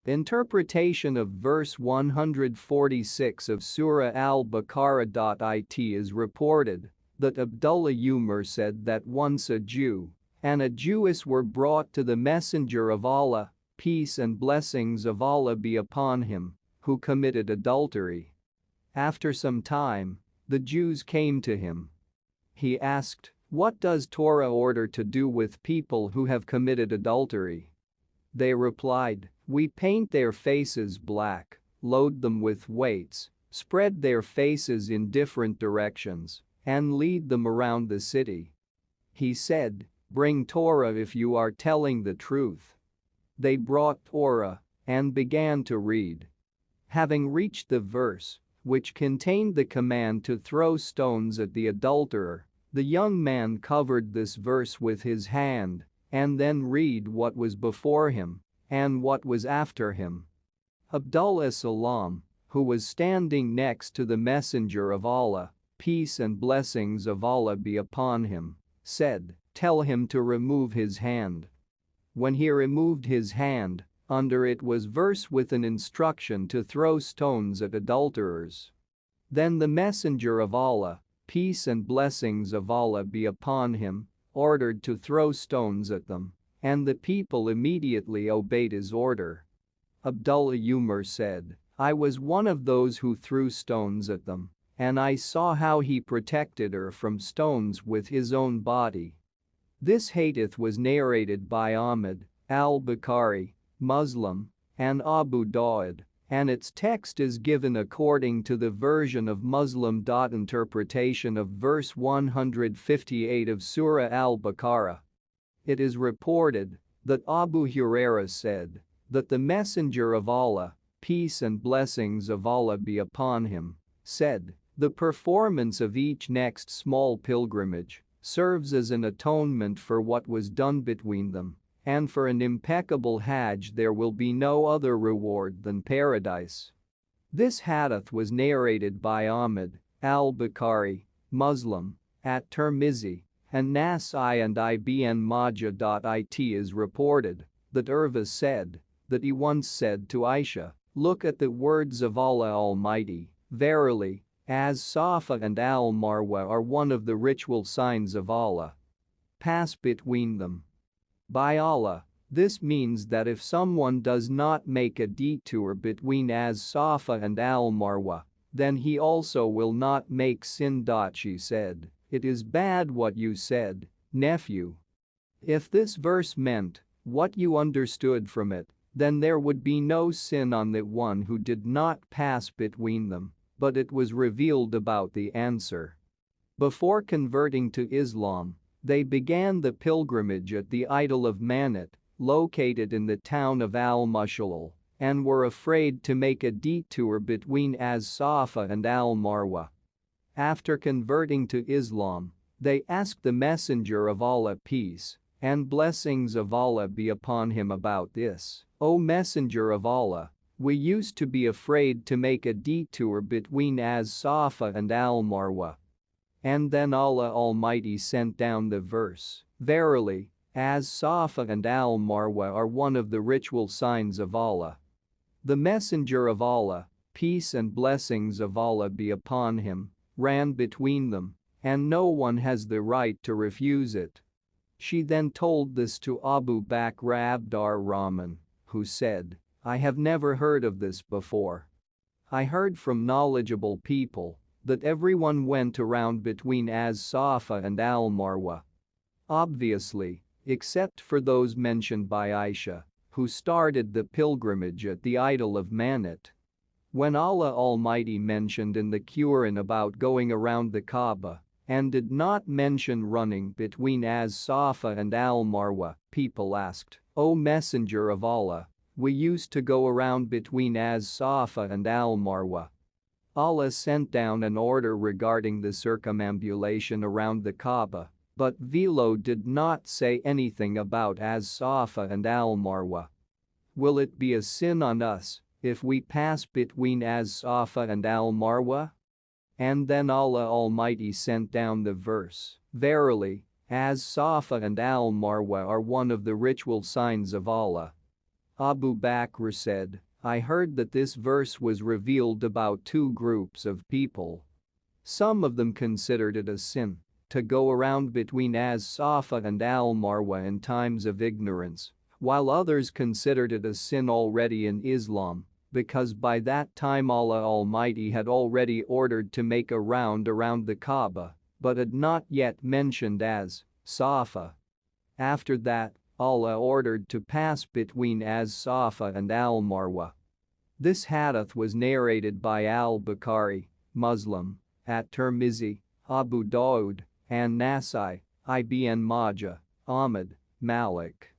Interpretation of verse 146 of Surah Al-Baqarah. It is reported that Abdullah Umar said that once a Jew and a Jewess were brought to the Messenger of Allah, peace and blessings of Allah be upon him, who committed adultery. After some time, the Jews came to him. He asked, "What does Torah order to do with people who have committed adultery?" They replied, "We paint their faces black, load them with weights, spread their faces in different directions, and lead them around the city." He said, "Bring Torah if you are telling the truth." They brought Torah and began to read. Having reached the verse, which contained the command to throw stones at the adulterer, the young man covered this verse with his hand and then read what was before him and what was after him. Abdullah Salam, who was standing next to the Messenger of Allah, peace and blessings of Allah be upon him, said, "Tell him to remove his hand." When he removed his hand, under it was verse with an instruction to throw stones at adulterers. Then the Messenger of Allah, peace and blessings of Allah be upon him, ordered to throw stones at them, and the people immediately obeyed his order. Abdullah Umar said, "I was one of those who threw stones at them, and I saw how he protected her from stones with his own body." This hadith was narrated by Ahmad, Al-Bukhari, Muslim, and Abu Dawud, and its text is given according to the version of Muslim. Interpretation of verse 158 of Surah Al-Baqarah. It is reported that Abu Hurairah said that the Messenger of Allah, peace and blessings of Allah be upon him, said, "The performance of each next small pilgrimage serves as an atonement for what was done between them, and for an impeccable Hajj there will be no other reward than paradise." This hadith was narrated by Ahmad, Al-Bukhari, Muslim, at Tirmizi, and Nasai and Ibn Majah. It is reported that Urva said that he once said to Aisha, "Look at the words of Allah Almighty, verily, as Safa and Al-Marwa are one of the ritual signs of Allah. Pass between them." By Allah, this means that if someone does not make a detour between as Safa and Al-Marwa, then he also will not make sin. She said, "It is bad what you said, nephew." If this verse meant what you understood from it, then there would be no sin on the one who did not pass between them, but it was revealed about the answer. Before converting to Islam, they began the pilgrimage at the idol of Manat, located in the town of Al-Mash'al, and were afraid to make a detour between as-Safa and Al-Marwa. After converting to Islam, they asked the Messenger of Allah, peace and blessings of Allah be upon him, about this, "O Messenger of Allah, we used to be afraid to make a detour between as-Safa and Al-Marwa." And then Allah Almighty sent down the verse, "Verily, as-Safa and Al-Marwa are one of the ritual signs of Allah." The Messenger of Allah, peace and blessings of Allah be upon him, ran between them, and no one has the right to refuse it. She then told this to Abu Bakr Abdur Rahman, who said, "I have never heard of this before. I heard from knowledgeable people that everyone went around between as-Safa and Al-Marwa. Obviously, except for those mentioned by Aisha, who started the pilgrimage at the idol of Manat." When Allah Almighty mentioned in the Quran about going around the Kaaba and did not mention running between as-Safa and Al-Marwa, people asked, "O Messenger of Allah, we used to go around between as-Safa and Al-Marwa." Allah sent down an order regarding the circumambulation around the Kaaba, but Velo did not say anything about as-Safa and Al-Marwa. Will it be a sin on us if we pass between as-Safa and Al-Marwa? And then Allah Almighty sent down the verse, "Verily, as-Safa and Al-Marwa are one of the ritual signs of Allah." Abu Bakr said, "I heard that this verse was revealed about two groups of people. Some of them considered it a sin to go around between As-Safa and Al-Marwa in times of ignorance, while others considered it a sin already in Islam because by that time Allah Almighty had already ordered to make a round around the Kaaba but had not yet mentioned As-Safa. After that, Allah ordered to pass between As-Safa and Al-Marwa." This hadith was narrated by Al-Baqarah, Muslim, at-Tirmizi, Abu Dawud, and Nasai, Ibn Majah, Ahmad, Malik.